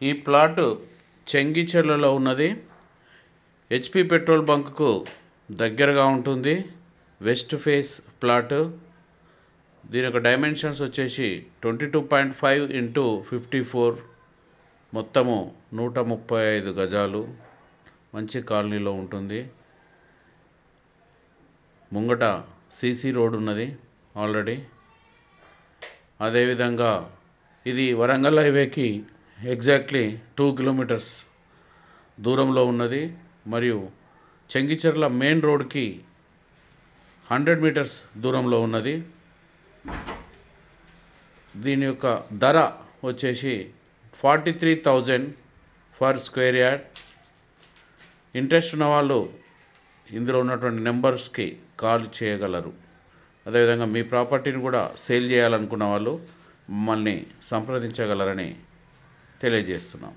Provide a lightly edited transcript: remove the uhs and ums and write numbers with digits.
ఈ ప్లాట్ చెంగిచెర్లలో ఉన్నది. HP petrol బంక్కు దగ్గరగా ఉంటుంది. West phase plot. దీని యొక్క డైమెన్షన్స్ వచ్చేసి 22.5 ఇంటూ 54, మొత్తము 135 గజాలు. మంచి కాలనీలో ఉంటుంది. ముంగట సీసీ రోడ్ ఉన్నది ఆల్రెడీ. అదేవిధంగా ఇది వరంగల్ హైవేకి ఎగ్జాక్ట్లీ 2 కిలోమీటర్స్ దూరంలో ఉన్నది. మరియు చెంగిచెర్ల మెయిన్ రోడ్కి 100 మీటర్స్ దూరంలో ఉన్నది. దీని యొక్క ధర వచ్చేసి 43,000 ఫర్ స్క్వేర్ యార్డ్. ఇంట్రెస్ట్ ఉన్న వాళ్ళు ఇందులో ఉన్నటువంటి నెంబర్స్కి కాల్ చేయగలరు. అదేవిధంగా మీ ప్రాపర్టీని కూడా సేల్ చేయాలనుకున్న వాళ్ళు మమ్మల్ని సంప్రదించగలరని తెలియజేస్తున్నాం.